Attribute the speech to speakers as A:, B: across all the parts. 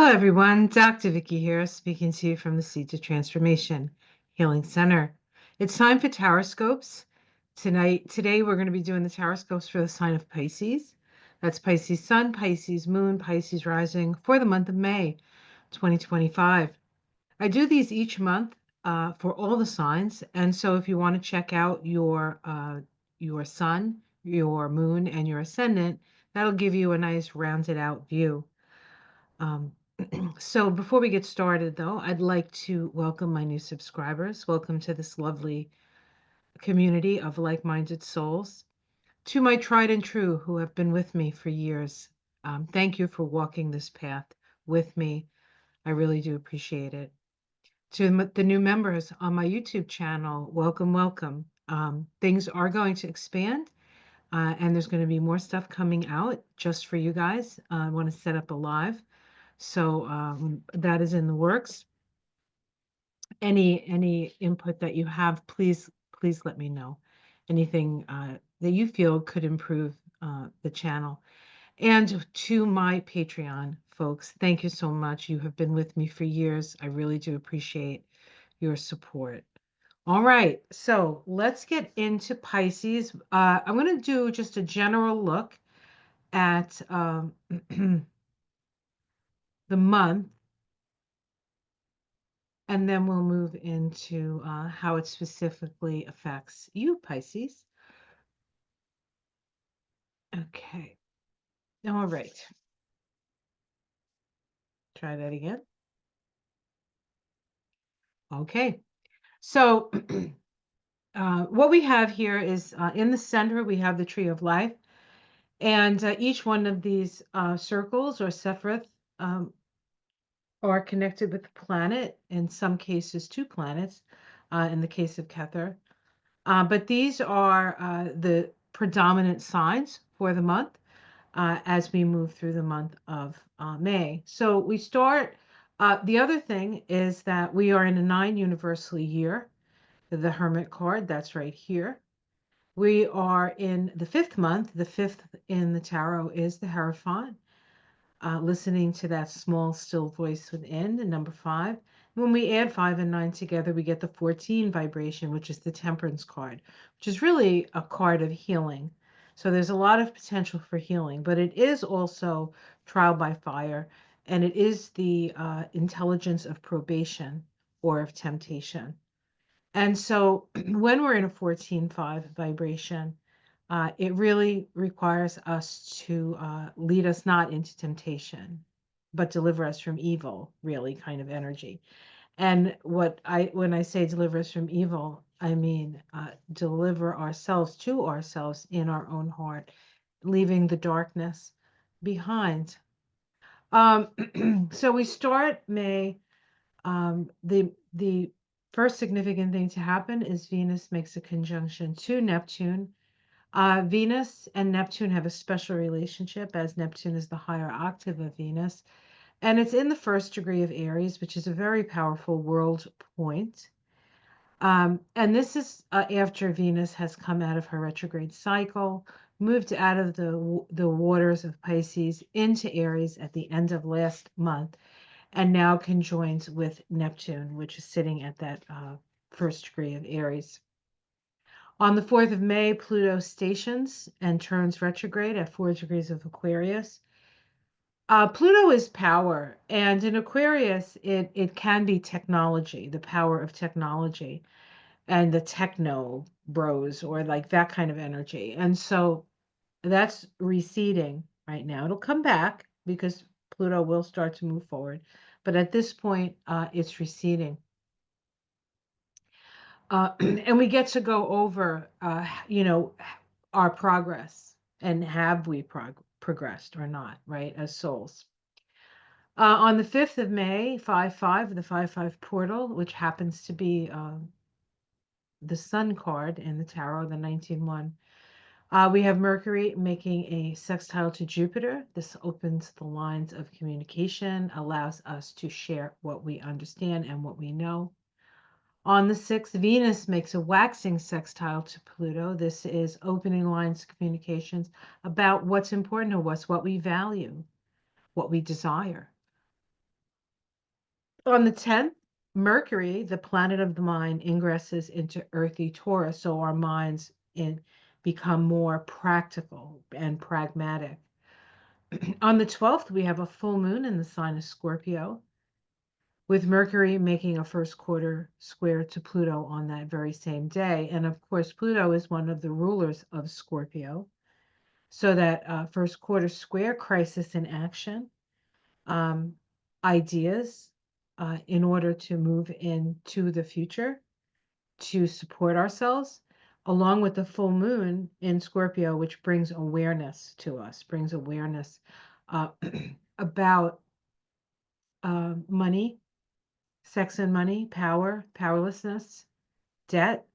A: Hello, everyone. Dr. Vicky here, speaking to you from the Seed to Transformation Healing Center. It's time for Tarot-Scopes. Today, we're going to be doing the Tarot-Scopes for the sign of Pisces. That's Pisces Sun, Pisces Moon, Pisces Rising for the month of May 2025. I do these each month for all the signs, and so if you want to check out your Sun, your Moon, and your Ascendant, that'll give you a nice rounded out view. Um, so before we get started, though, I'd like to welcome my new subscribers. Welcome to this lovely community of like-minded souls. To my tried and true who have been with me for years, thank you for walking this path with me. I really do appreciate it. To the new members on my YouTube channel, welcome, welcome. Things are going to expand, and there's going to be more stuff coming out just for you guys. I want to set up a live. So that is in the works. Any input that you have, please let me know. Anything that you feel could improve the channel. And to my Patreon folks, thank you so much. You have been with me for years. I really do appreciate your support. All right, so let's get into Pisces. I'm going to do just a general look at the month, and then we'll move into how it specifically affects you, Pisces. Okay. All right. Try that again. Okay. So what we have here is in the center, we have the tree of life. And each one of these circles or sephiroth are connected with the planet, in some cases, two planets, in the case of Kether. But these are the predominant signs for the month as we move through the month of May. So we start, the other thing is that we are in a 9 universal year, the Hermit card, that's right here. We are in the 5th month. The 5th in the tarot is the Hierophant. Listening to that small, still voice within, the number 5. When we add 5 and 9 together, we get the 14 vibration, which is the Temperance card, which is really a card of healing. So there's a lot of potential for healing, but it is also trial by fire, and it is the intelligence of probation or of temptation. And so when we're in a 14-5 vibration, it really requires us to lead us not into temptation, but deliver us from evil, really kind of energy. And when I say deliver us from evil, I mean deliver ourselves to ourselves in our own heart, leaving the darkness behind. So we start May. The first significant thing to happen is Venus makes a conjunction to Neptune. Venus and Neptune have a special relationship, as Neptune is the higher octave of Venus, and it's in the 1st degree of Aries, which is a very powerful world point. And this is after Venus has come out of her retrograde cycle, moved out of the waters of Pisces into Aries at the end of last month, and now conjoins with Neptune, which is sitting at that 1st degree of Aries. On the 4th of May, Pluto stations and turns retrograde at 4 degrees of Aquarius. Pluto is power, and in Aquarius, it can be technology, the power of technology, and the techno bros, or like that kind of energy. And so that's receding right now. It'll come back because Pluto will start to move forward, but at this point, it's receding. And we get to go over, our progress, and have we progressed or not, right, as souls. On the 5th of May, 5-5, the 5-5 portal, which happens to be the Sun card in the tarot, the 19-1. We have Mercury making a sextile to Jupiter. This opens the lines of communication, allows us to share what we understand and what we know. On the 6th, Venus makes a waxing sextile to Pluto. This is opening lines of communications about what's important to us, what we value, what we desire. On the 10th, Mercury, the planet of the mind, ingresses into earthy Taurus, so our minds become more practical and pragmatic. On the 12th, we have a full moon in the sign of Scorpio, with Mercury making a first quarter square to Pluto on that very same day. And of course, Pluto is one of the rulers of Scorpio. So that first quarter square, crisis in action, ideas in order to move into the future, to support ourselves, along with the full moon in Scorpio, which brings awareness to us, brings awareness uh, about money, sex and money, power, powerlessness, debt,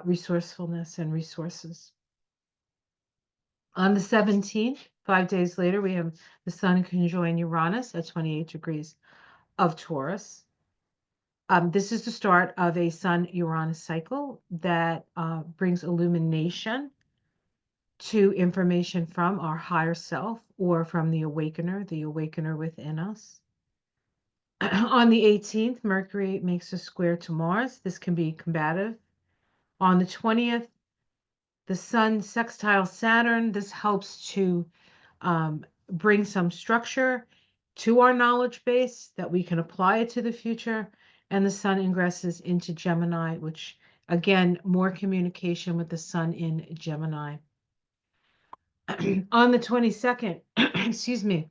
A: resourcefulness, and resources. On the 17th, 5 days later, we have the Sun conjoin Uranus at 28 degrees of Taurus. This is the start of a Sun-Uranus cycle that brings illumination to information from our higher self or from the awakener within us. On the 18th, Mercury makes a square to Mars. This can be combative. On the 20th, the Sun sextile Saturn. This helps to bring some structure to our knowledge base that we can apply it to the future. And the Sun ingresses into Gemini, which again, more communication with the Sun in Gemini. On the 22nd, excuse me,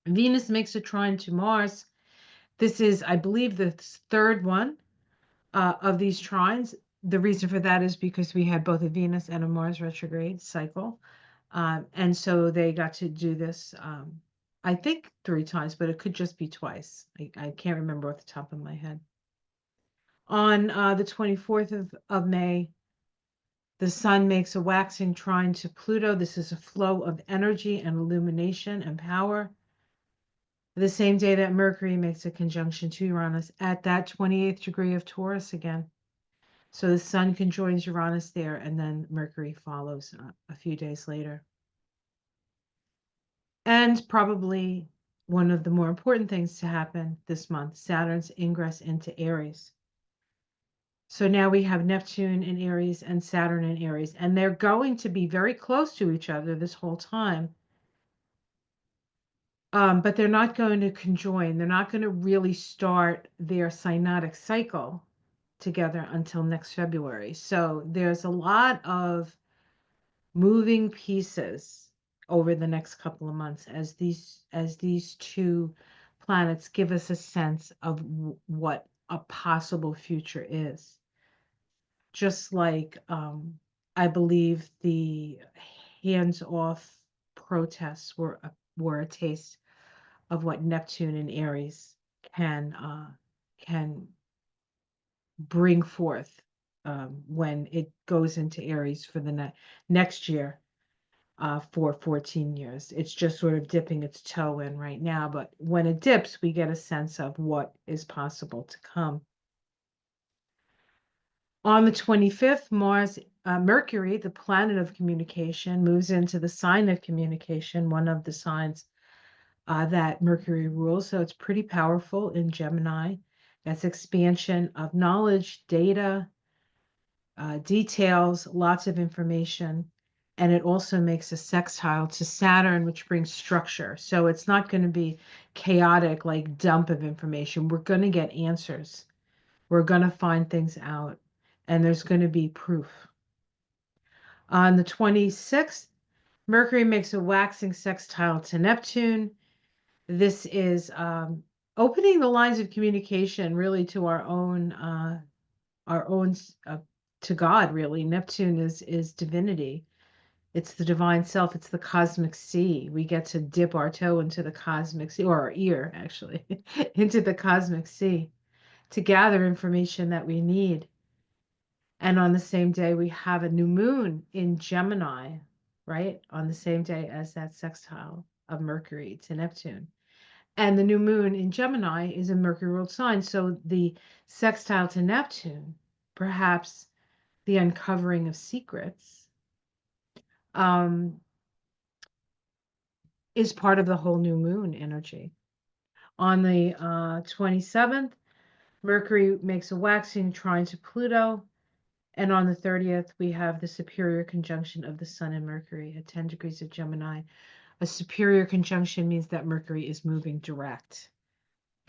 A: Venus makes a trine to Mars. This is, I believe, the third one of these trines. The reason for that is because we had both a Venus and a Mars retrograde cycle. And so they got to do this, I think 3 times, but it could just be twice. I can't remember off the top of my head. On the 24th of May, the Sun makes a waxing trine to Pluto. This is a flow of energy and illumination and power. The same day that Mercury makes a conjunction to Uranus at that 28th degree of Taurus again. So the Sun conjoins Uranus there, and then Mercury follows a few days later. And probably one of the more important things to happen this month, Saturn's ingress into Aries. So now we have Neptune in Aries and Saturn in Aries, and they're going to be very close to each other this whole time. But they're not going to conjoin. They're not going to really start their synodic cycle together until next February. So there's a lot of moving pieces over the next couple of months as these two planets give us a sense of what a possible future is. Just like I believe the hands-off protests were a taste of what Neptune and Aries can bring forth when it goes into Aries for the next year for 14 years. It's just sort of dipping its toe in right now, but when it dips, we get a sense of what is possible to come. On the 25th, Mercury, the planet of communication, moves into the sign of communication, one of the signs that Mercury rules. So it's pretty powerful in Gemini. That's expansion of knowledge, data, details, lots of information. And it also makes a sextile to Saturn, which brings structure. So it's not going to be chaotic, like dump of information. We're going to get answers. We're going to find things out. And there's going to be proof. On the 26th, Mercury makes a waxing sextile to Neptune. This is opening the lines of communication really to our own to God, really. Neptune is divinity. It's the divine self. It's the cosmic sea. We get to dip our toe into the cosmic sea, or our ear, actually, into the cosmic sea to gather information that we need. And on the same day, we have a new moon in Gemini, right? On the same day as that sextile of Mercury to Neptune. And the new moon in Gemini is a Mercury ruled sign. So the sextile to Neptune, perhaps the uncovering of secrets, is part of the whole new moon energy. On the 27th, Mercury makes a waxing trine to Pluto. And on the 30th, we have the superior conjunction of the Sun and Mercury at 10 degrees of Gemini. A superior conjunction means that Mercury is moving direct,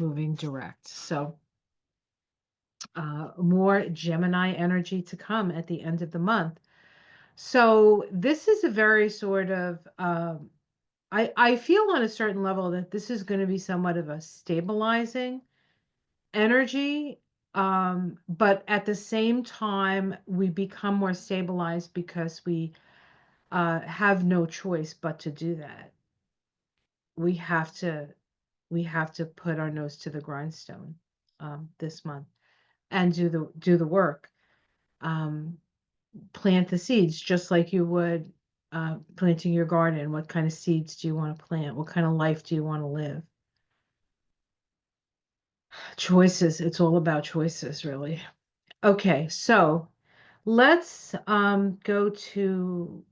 A: moving direct. So more Gemini energy to come at the end of the month. So this is a very sort of, I feel on a certain level that this is going to be somewhat of a stabilizing energy. But at the same time, we become more stabilized because we have no choice but to do that. We have to we have to put our nose to the grindstone this month and do the work. Um, Plant the seeds just like you would planting your garden. What kind of seeds do you want to plant? What kind of life do you want to live? Choices. It's all about choices, really. Okay, so let's go to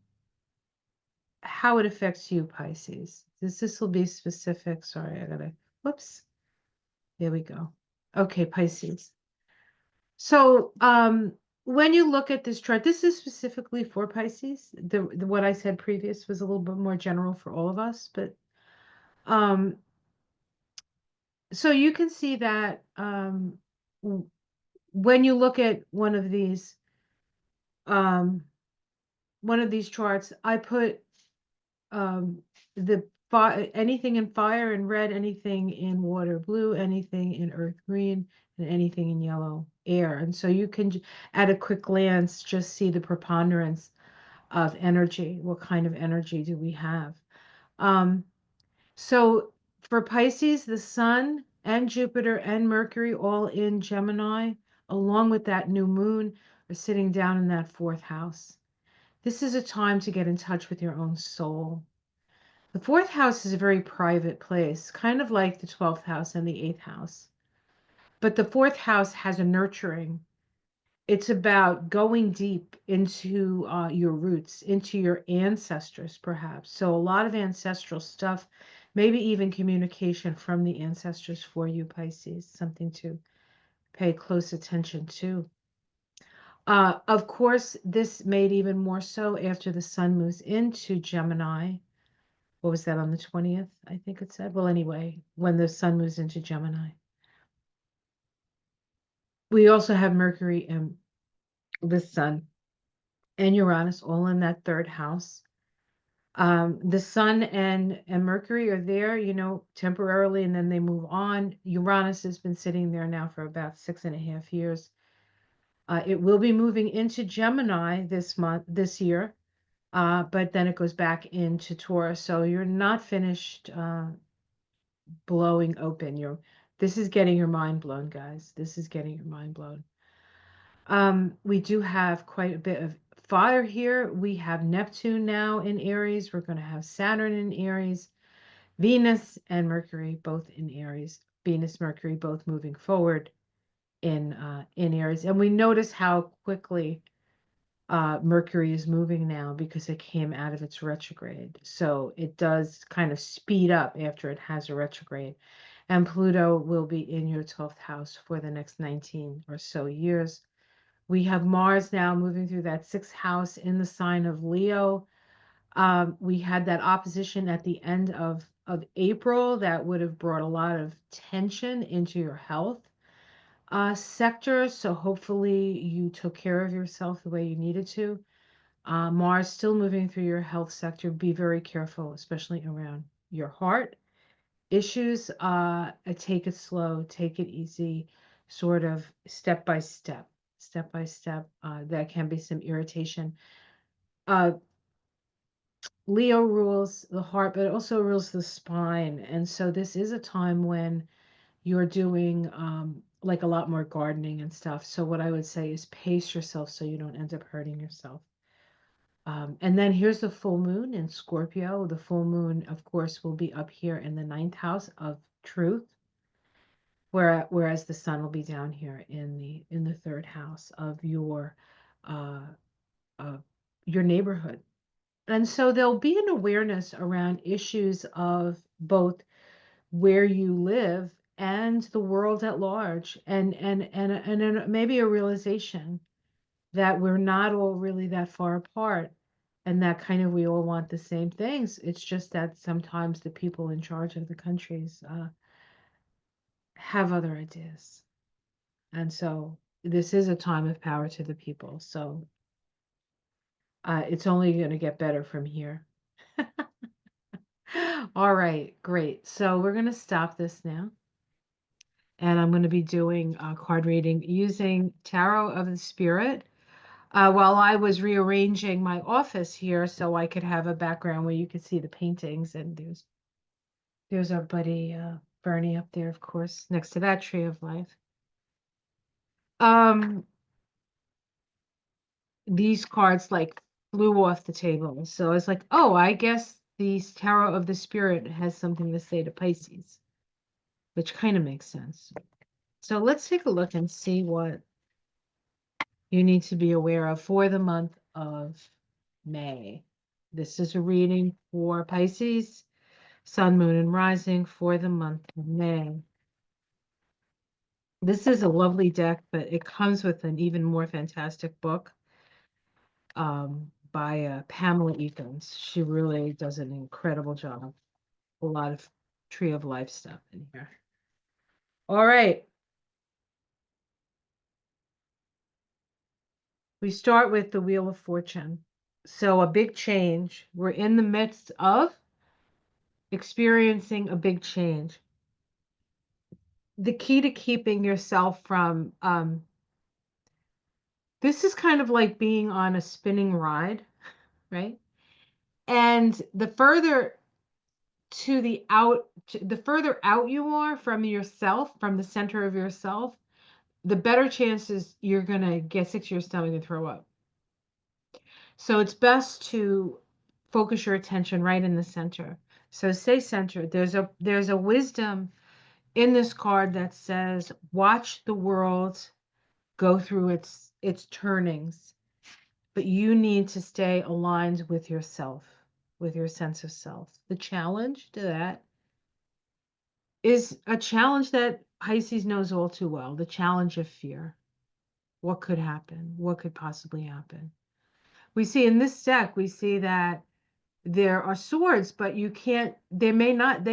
A: how it affects you, Pisces. This will be specific. Sorry, I gotta, whoops. There we go. Okay, Pisces. So when you look at this chart, this is specifically for Pisces. What I said previous was a little bit more general for all of us, but um, so you can see that when you look at one of these charts, I put um, the anything in fire in red, anything in water blue, anything in earth green, and anything in yellow air. And so you can, at a quick glance, just see the preponderance of energy. What kind of energy do we have? Um, so for Pisces, the Sun and Jupiter and Mercury all in Gemini, along with that new moon, are sitting down in that fourth house. This is a time to get in touch with your own soul. The fourth house is a very private place, kind of like the 12th house and the eighth house. But the fourth house has a nurturing. It's about going deep into your roots, into your ancestors, perhaps. So a lot of ancestral stuff, maybe even communication from the ancestors for you, Pisces, something to pay close attention to. Of course, this made even more so after the sun moves into Gemini. What was that, on the 20th? I think it said. Well, anyway, when the sun moves into Gemini. We also have Mercury and the sun and Uranus all in that third house. The sun and Mercury are there, temporarily, and then they move on. Uranus has been sitting there now for about 6.5 years. It will be moving into Gemini this year, but then it goes back into Taurus. So you're not finished blowing open. This is getting your mind blown, guys. This is getting your mind blown. We do have quite a bit of fire here. We have Neptune now in Aries. We're going to have Saturn in Aries, Venus and Mercury both in Aries. Venus, Mercury both moving forward in Aries. And we notice how quickly Mercury is moving now because it came out of its retrograde. So it does kind of speed up after it has a retrograde. And Pluto will be in your 12th house for the next 19 or so years. We have Mars now moving through that 6th house in the sign of Leo. We had that opposition at the end of April that would have brought a lot of tension into your health sector. So hopefully you took care of yourself the way you needed to. Mars still moving through your health sector. Be very careful, especially around your heart issues. Take it slow, take it easy, sort of step by step, step by step. There can be some irritation. Leo rules the heart, but it also rules the spine. And so this is a time when you're doing like a lot more gardening and stuff. So what I would say is pace yourself so you don't end up hurting yourself. And then here's the full moon in Scorpio. The full moon, of course, will be up here in the 9th house of truth, whereas the sun will be down here in the 3rd house of uh, your neighborhood. And so there'll be an awareness around issues of both where you live and the world at large, and maybe a realization that we're not all really that far apart, and that kind of we all want the same things. It's just that sometimes the people in charge of the countries have other ideas. And so this is a time of power to the people. So it's only going to get better from here. All right, great. So we're going to stop this now. And I'm going to be doing a card reading using Tarot of the Spirit while I was rearranging my office here so I could have a background where you could see the paintings. And there's our buddy Bernie up there, of course, next to that tree of life. These cards like flew off the table. So I was like, oh, I guess the Tarot of the Spirit has something to say to Pisces, which kind of makes sense. So let's take a look and see what you need to be aware of for the month of May. This is a reading for Pisces, Sun, Moon, and Rising for the month of May. This is a lovely deck, but it comes with an even more fantastic book by Pamela Eakins. She really does an incredible job. A lot of Tree of Life stuff in here. All right. We start with the Wheel of Fortune. So a big change. We're in the midst of experiencing a big change. The key to keeping yourself from this is kind of like being on a spinning ride, right? And the further the further out you are from yourself, from the center of yourself, the better chances you're gonna get sick to your stomach and throw up. So it's best to focus your attention right in the center. So stay centered. There's a wisdom in this card that says, watch the world go through its turnings, but you need to stay aligned with yourself, with your sense of self. The challenge to that is a challenge that Pisces knows all too well, the challenge of fear. What could happen? What could possibly happen? We see in this deck, we see that there are swords, but you can't, they may not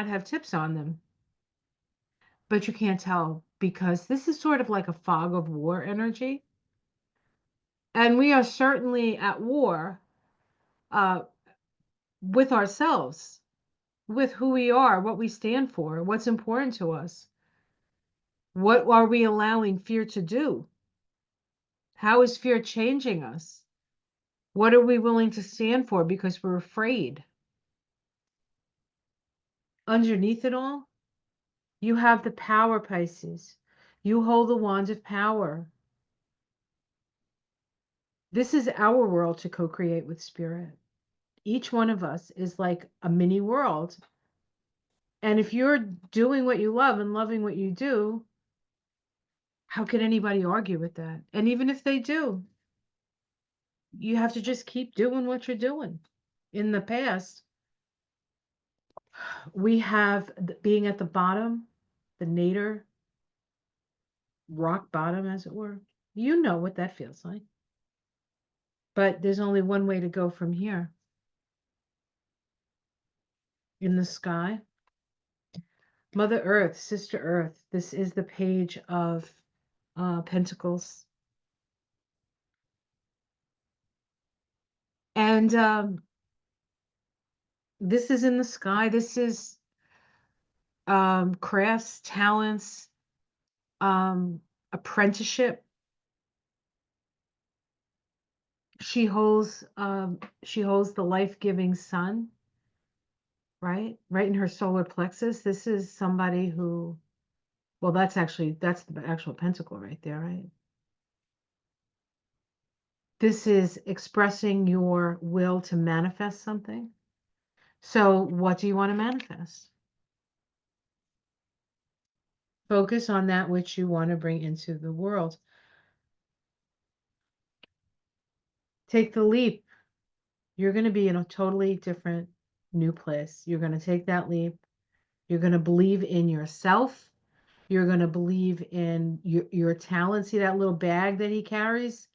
A: have tips on them, but you can't tell because this is sort of like a fog of war energy. And we are certainly at war uh, with ourselves, with who we are, what we stand for, what's important to us. What are we allowing fear to do? How is fear changing us? What are we willing to stand for because we're afraid? Underneath it all, you have the power, Pisces. You hold the wand of power. This is our world to co-create with spirit. Each one of us is like a mini world. And if you're doing what you love and loving what you do, how can anybody argue with that? And even if they do, you have to just keep doing what you're doing. In the past, we have being at the bottom, the nadir, rock bottom, as it were. You know what that feels like. But there's only one way to go from here. In the sky, Mother Earth, Sister Earth. This is the page of Pentacles. And this is in the sky. This is crafts, talents, apprenticeship. She holds the life-giving sun, right? Right in her solar plexus. This is somebody who, well, that's the actual pentacle right there, right? This is expressing your will to manifest something. So what do you want to manifest? Focus on that which you want to bring into the world. Take the leap. You're going to be in a totally different new place. You're going to take that leap. You're going to believe in yourself. You're going to believe in your talent. See that little bag that he carries?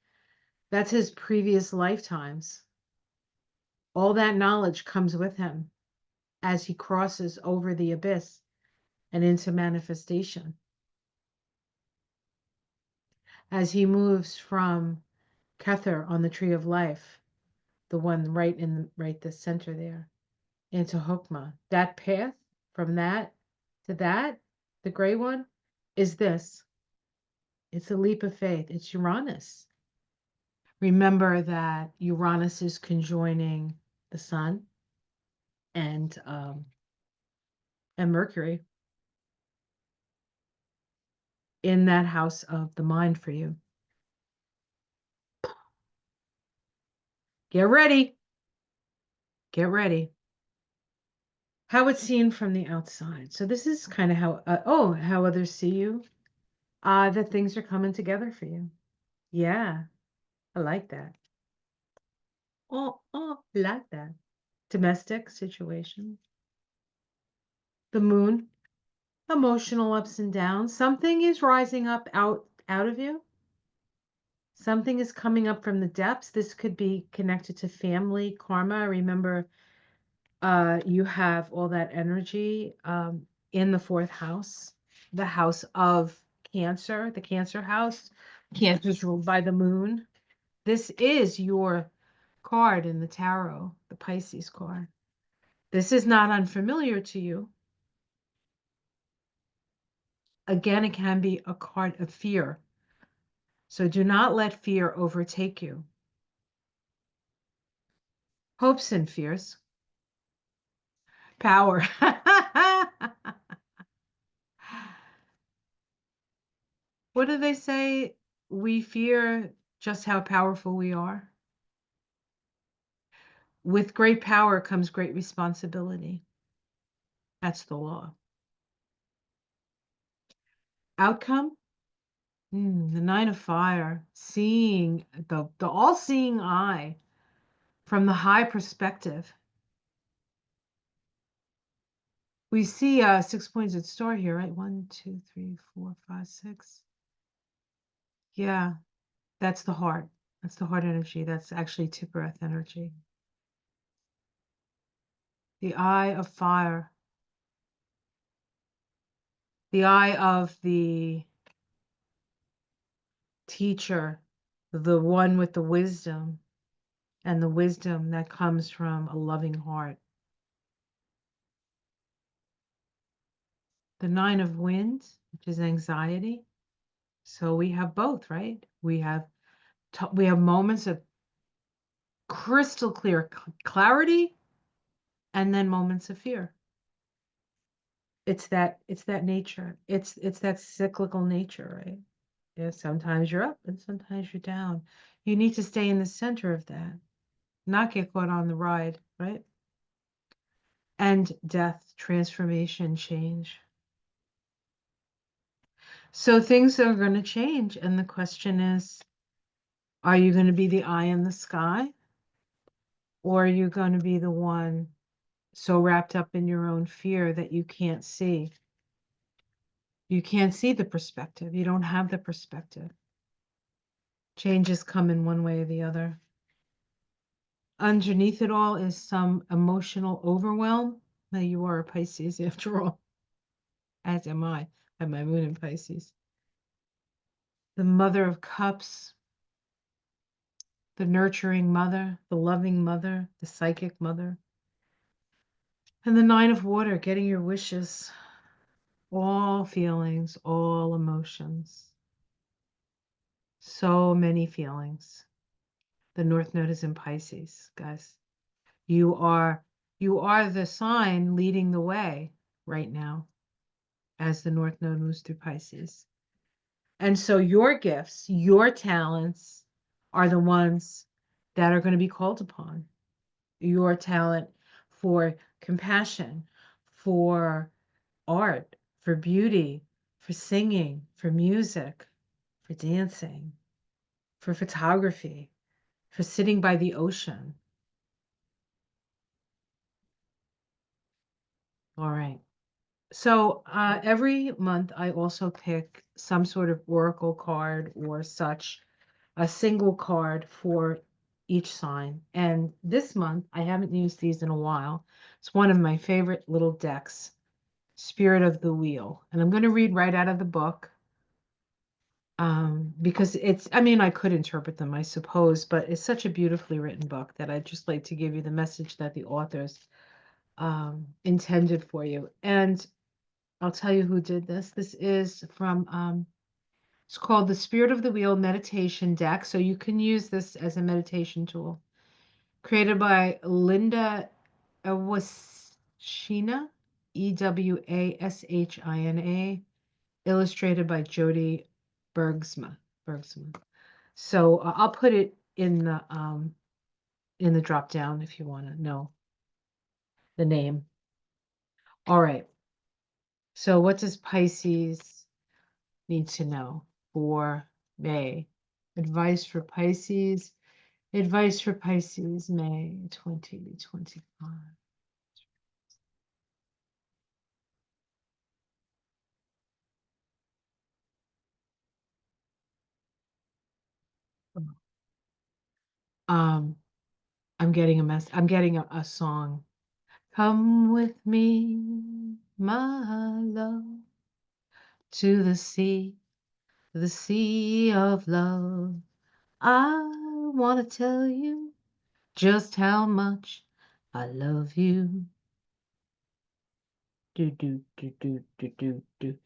A: That's his previous lifetimes. All that knowledge comes with him as he crosses over the abyss and into manifestation. As he moves from Kether on the tree of life, the one right the center there, into Hokmah. That path from that to that, the gray one, is this. It's a leap of faith. It's Uranus. Remember that Uranus is conjoining the Sun and Mercury in that house of the mind for you. Get ready. Get ready. How it's seen from the outside. So this is kind of how, how others see you. That things are coming together for you. Yeah, I like that. Like that. Domestic situation. The moon, emotional ups and downs. Something is rising up out of you. Something is coming up from the depths. This could be connected to family, karma. Remember, you have all that energy in the fourth house, the house of Cancer, the Cancer house. Cancer is ruled by the moon. This is your card in the tarot, the Pisces card. This is not unfamiliar to you. Again, it can be a card of fear. So do not let fear overtake you. Hopes and fears. Power. What do they say? We fear just how powerful we are. With great power comes great responsibility. That's the law. Outcome? The Nine of Fire. Seeing the all-seeing eye from the high perspective. We see 6 points at star here, right? 1, 2, 3, 4, 5, 6. Yeah, that's the heart. That's the heart energy. That's actually Tiphareth energy. The eye of fire. The eye of the teacher, the one with the wisdom, and the wisdom that comes from a loving heart. The Nine of Wands, which is anxiety. So we have both, right? We have moments of crystal clear clarity, and then moments of fear. It's that nature. It's that cyclical nature, right? Yeah, sometimes you're up and sometimes you're down. You need to stay in the center of that, not get caught on the ride, right? And death, transformation, change. So things are going to change. And the question is, are you going to be the eye in the sky? Or are you going to be the one so wrapped up in your own fear that you can't see? You can't see the perspective. You don't have the perspective. Changes come in one way or the other. Underneath it all is some emotional overwhelm. Now, you are a Pisces after all, as am I. I have my moon in Pisces. The Mother of Cups, the nurturing mother, the loving mother, the psychic mother. And the Nine of Water, getting your wishes, all feelings, all emotions. So many feelings. The North Node is in Pisces, guys. You are the sign leading the way right now as the North Node moves through Pisces. And so your gifts, your talents are the ones that are going to be called upon. Your talent for compassion, for art, for beauty, for singing, for music, for dancing, for photography, for sitting by the ocean. All right. So every month I also pick some sort of oracle card or such, a single card for each sign. And this month I haven't used these in a while. It's one of my favorite little decks, Spirit of the Wheel. And I'm going to read right out of the book. Because it's, I mean, I could interpret them, I suppose, but it's such a beautifully written book that I'd just like to give you the message that the authors intended for you. And I'll tell you who did this. This is from, it's called the Spirit of the Wheel Meditation Deck. So you can use this as a meditation tool. Created by Linda Ewashina, Ewashina, illustrated by Jody Bergsma. So I'll put it in the drop down if you want to know the name. All right. So what does Pisces need to know for May? Advice for Pisces. Advice for Pisces, May 2025. Um, I'm getting a mess. I'm getting a song. Come with me, my love, to the sea of love. I want to tell you just how much I love you. Do, do, do, do, do, do, do.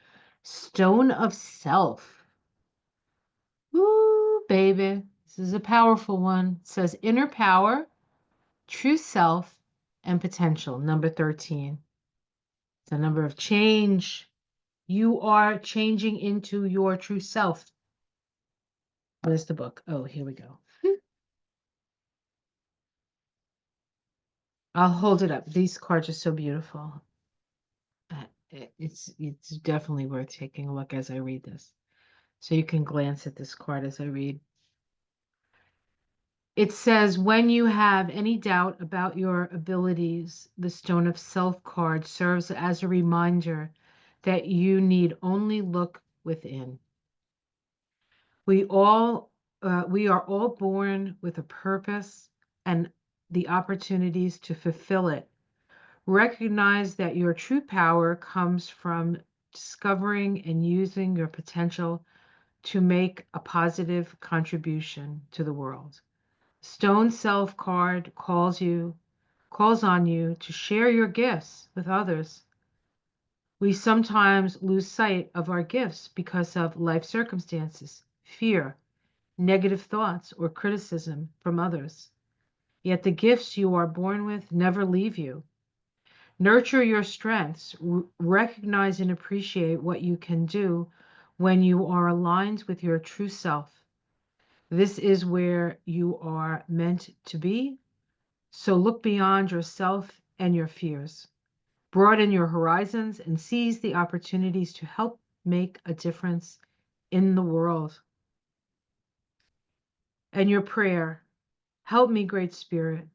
A: Stone of Self. Ooh, baby. This is a powerful one. It says inner power, true self, and potential. Number 13. It's a number of change. You are changing into your true self. Where's the book? Oh, here we go. I'll hold it up. These cards are so beautiful. It's definitely worth taking a look as I read this. So you can glance at this card as I read. It says, when you have any doubt about your abilities, the Stone of Self card serves as a reminder that you need only look within. We are all born with a purpose and the opportunities to fulfill it. Recognize that your true power comes from discovering and using your potential to make a positive contribution to the world. Stone Self card calls on you to share your gifts with others. We sometimes lose sight of our gifts because of life circumstances, fear, negative thoughts, or criticism from others. Yet the gifts you are born with never leave you. Nurture your strengths, recognize and appreciate what you can do when you are aligned with your true self. This is where you are meant to be. So look beyond yourself and your fears. Broaden your horizons and seize the opportunities to help make a difference in the world. And your prayer, help me, Great Spirit,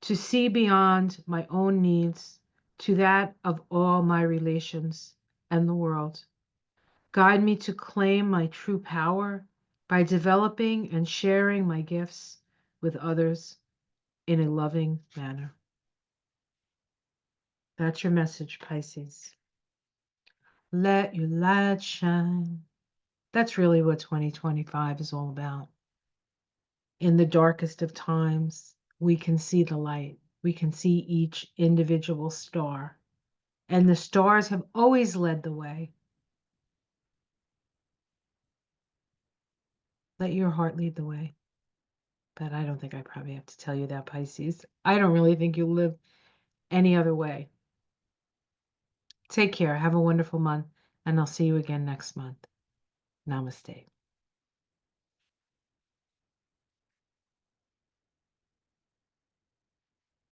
A: to see beyond my own needs to that of all my relations and the world. Guide me to claim my true power by developing and sharing my gifts with others in a loving manner. That's your message, Pisces. Let your light shine. That's really what 2025 is all about. In the darkest of times, we can see the light. We can see each individual star. And the stars have always led the way. Let your heart lead the way. But I don't think I probably have to tell you that, Pisces. I don't really think you live any other way. Take care. Have a wonderful month. And I'll see you again next month. Namaste.